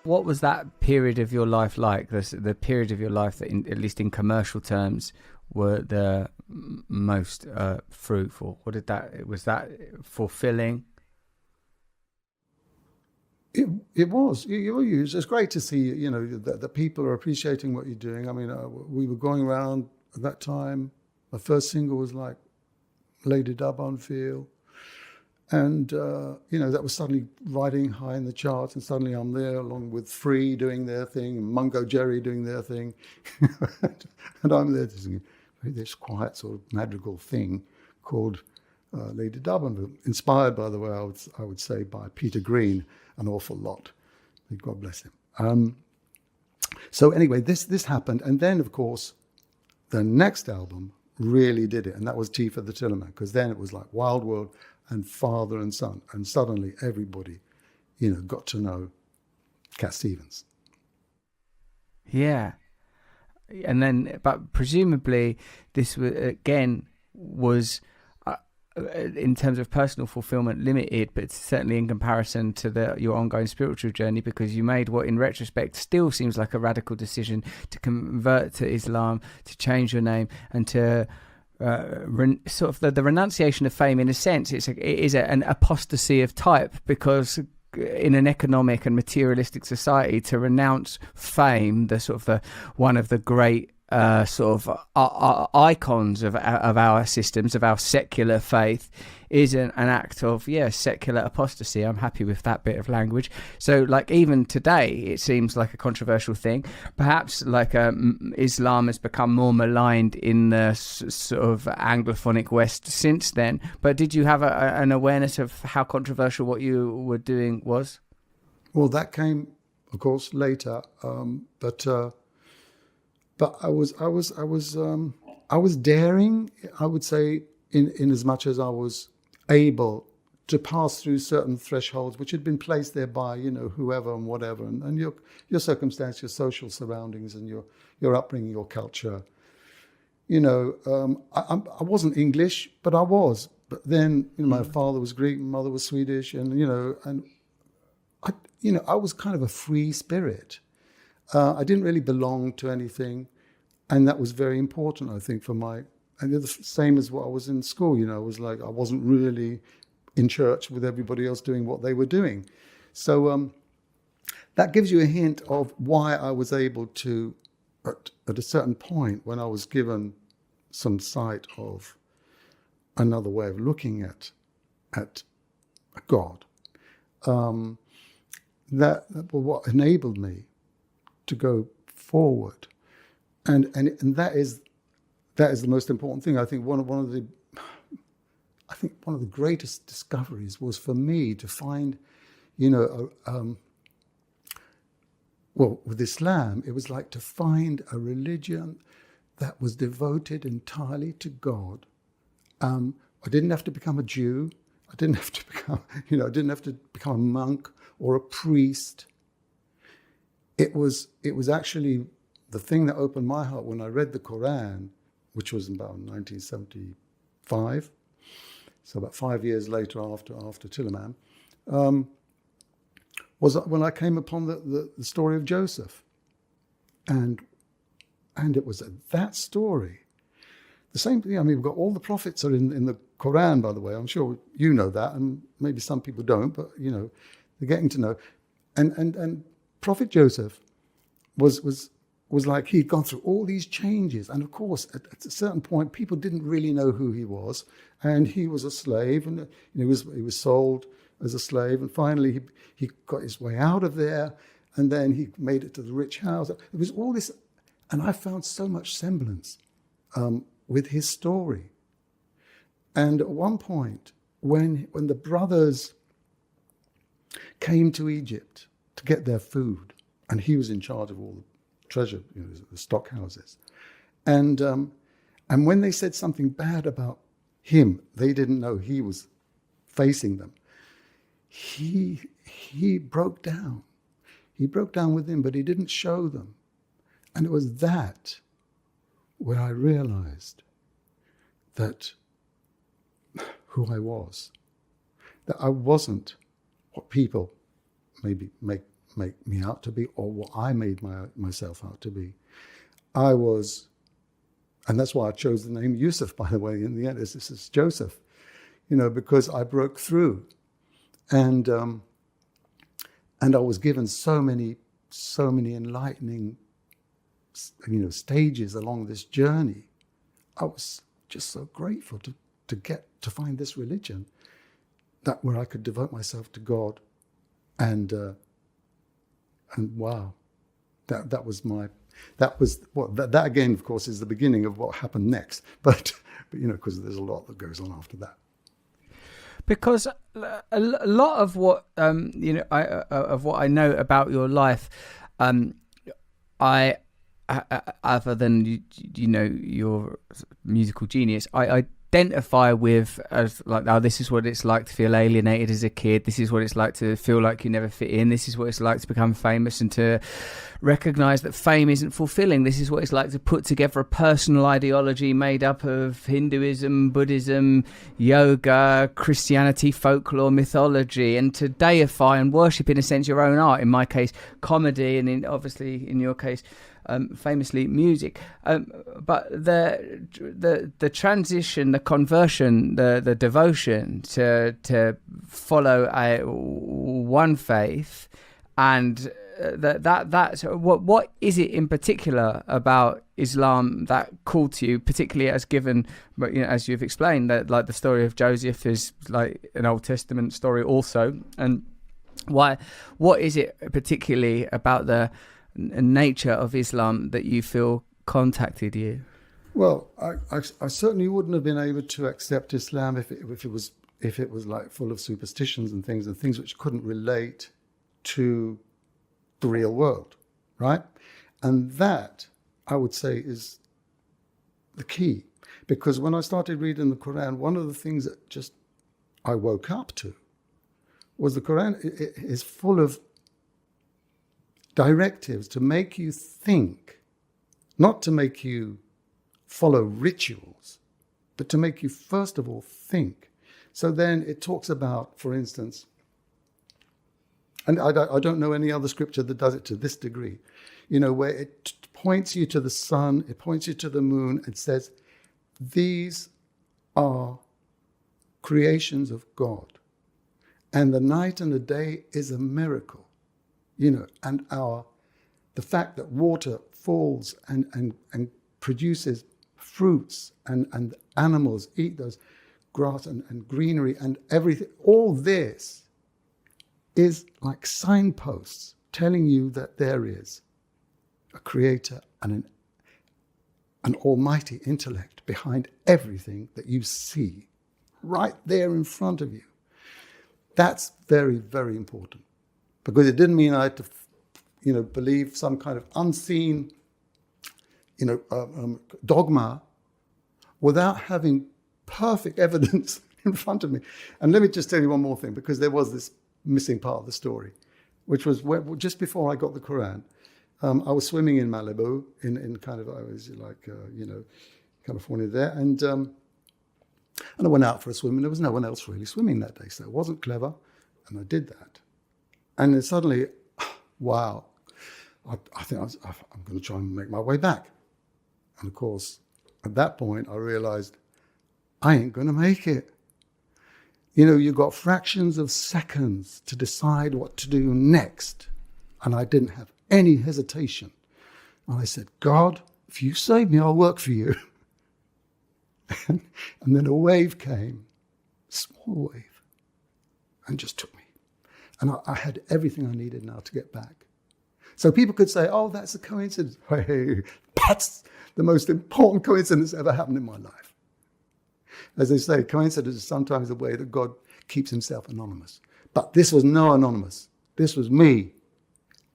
What was that period of your life like? The period of your life that, at least in commercial terms, were the most fruitful? Was that fulfilling? It was. It's great to see, that people are appreciating what you're doing. I mean, we were going around at that time. My first single was like Lady Dub on Feel. And, that was suddenly riding high in the charts. And suddenly I'm there along with Free doing their thing, and Mungo Jerry doing their thing. And I'm there singing this quiet sort of madrigal thing called Lady Dub on Feel. Inspired, by the way, I would say, by Peter Green an awful lot. God bless him. So anyway, this happened. And then, of course, the next album really did it. And that was Tea for the Tillerman, because then it was like Wild World and Father and Son. And suddenly everybody, got to know Cat Stevens. Yeah. And then, but presumably this was in terms of personal fulfillment limited, but certainly in comparison to your ongoing spiritual journey, because you made what in retrospect still seems like a radical decision to convert to Islam, to change your name, and to sort of the renunciation of fame. In a sense, it is an apostasy of type, because in an economic and materialistic society, to renounce fame, one of the great sort of icons of our systems, of our secular faith, is an act of secular apostasy. I'm happy with that bit of language. So like even today it seems like a controversial thing. Perhaps like Islam has become more maligned in the sort of Anglophonic West since then, but did you have an awareness of how controversial what you were doing was? Well, that came of course later, but I was daring, I would say, in as much as I was able to pass through certain thresholds which had been placed there by, whoever and whatever, and your circumstance, your social surroundings, and your upbringing, your culture. I wasn't English, but I was. But then, my father was Greek, my mother was Swedish, and I was kind of a free spirit. I didn't really belong to anything, and that was very important, I think, and the same as what I was in school. I was like, I wasn't really in church with everybody else doing what they were doing. So that gives you a hint of why I was able to, at a certain point, when I was given some sight of another way of looking at God, that was what enabled me to go forward, and that is the most important thing. I think one of the greatest discoveries was for me to find, with Islam, it was like to find a religion that was devoted entirely to God. I didn't have to become a Jew. I didn't have to become a monk or a priest. It was actually the thing that opened my heart when I read the Quran, which was about 1975, so about 5 years later after Tillerman, was when I came upon the story of Joseph. And it was that story, the same thing. I mean, we've got all the prophets are in the Quran, by the way. I'm sure you know that, and maybe some people don't, but, they're getting to know. And Prophet Joseph was like, he'd gone through all these changes. And of course, at a certain point, people didn't really know who he was. And he was a slave, and he was sold as a slave. And finally, he got his way out of there. And then he made it to the rich house. It was all this. And I found so much semblance with his story. And at one point, when the brothers came to Egypt to get their food, and he was in charge of all the treasure, the stock houses. And when they said something bad about him, they didn't know he was facing them. He broke down. He broke down with them, but he didn't show them. And it was that where I realized that who I was, that I wasn't what people maybe make me out to be, or what I made myself out to be. I was, and that's why I chose the name Yusuf, by the way, in the end. This is Joseph, because I broke through. And I was given so many enlightening, stages along this journey. I was just so grateful to get to find this religion, that where I could devote myself to God, and wow, that was that again, of course, is the beginning of what happened next. But because there's a lot that goes on after that. Because a lot of what of what I know about your life, I other than your musical genius, I identify with as like, oh, this is what it's like to feel alienated as a kid. This is what it's like to feel like you never fit in. This is what it's like to become famous and to recognize that fame isn't fulfilling. This is what it's like to put together a personal ideology made up of Hinduism, Buddhism, yoga, Christianity, folklore, mythology, and to deify and worship, in a sense, your own art. In my case, comedy, and obviously in your case, famously music. But the transition, the conversion, the devotion to follow one faith, and that's what is it in particular about Islam that called to you, particularly as given, as you've explained, that like the story of Joseph is like an Old Testament story also, and what is it particularly about the nature of Islam that you feel contacted you? Well, I certainly wouldn't have been able to accept Islam if it was like full of superstitions and things which couldn't relate to the real world, right? And that, I would say, is the key. Because when I started reading the Quran, one of the things that just I woke up to was the Quran is full of directives to make you think, not to make you follow rituals, but to make you first of all think. So then it talks about, for instance, and I don't know any other scripture that does it to this degree, where it points you to the sun, it points you to the moon, it says, these are creations of God, and the night and the day is a miracle. And the fact that water falls and produces fruits, and animals eat those grass and greenery and everything, all this is like signposts telling you that there is a creator and an almighty intellect behind everything that you see right there in front of you. That's very, very important. Because it didn't mean I had to, believe some kind of unseen, dogma without having perfect evidence in front of me. And let me just tell you one more thing, because there was this missing part of the story, which was just before I got the Quran. I was swimming in Malibu, in kind of, I was like, California there, and I went out for a swim, and there was no one else really swimming that day, so it wasn't clever, and I did that. And then suddenly, wow, I think I'm going to try and make my way back. And of course, at that point, I realized I ain't going to make it. You've got fractions of seconds to decide what to do next. And I didn't have any hesitation. And I said, God, if you save me, I'll work for you. And then a wave came, a small wave, and just took me. And I had everything I needed now to get back. So people could say, oh, that's a coincidence. Hey, that's the most important coincidence ever happened in my life. As they say, coincidence is sometimes the way that God keeps himself anonymous. But this was no anonymous. This was me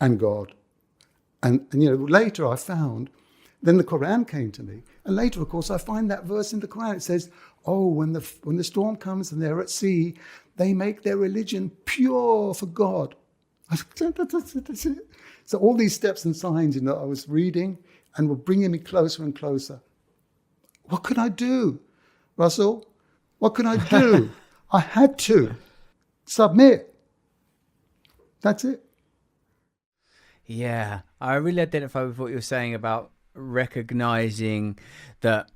and God. And later I found, then the Quran came to me. And later, of course, I find that verse in the Quran. It says, oh, when the storm comes and they're at sea, they make their religion pure for God. That's it. So all these steps and signs, I was reading and were bringing me closer and closer. What could I do, Russell? What could I do? I had to submit. That's it. Yeah, I really identify with what you're saying about recognizing that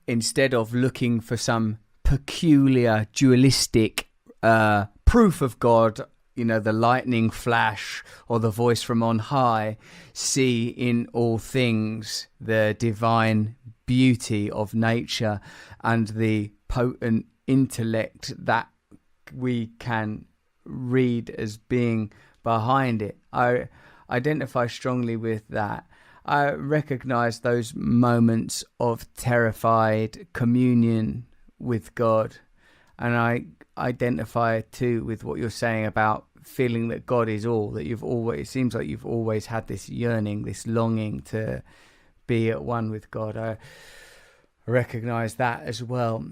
instead of looking for some peculiar dualistic proof of God, the lightning flash or the voice from on high, see in all things the divine beauty of nature and the potent intellect that we can read as being behind it. I identify strongly with that. I recognize those moments of terrified communion with God, and I identify too with what you're saying about feeling that God is all, that it seems like you've always had this yearning, this longing to be at one with God. I recognize that as well.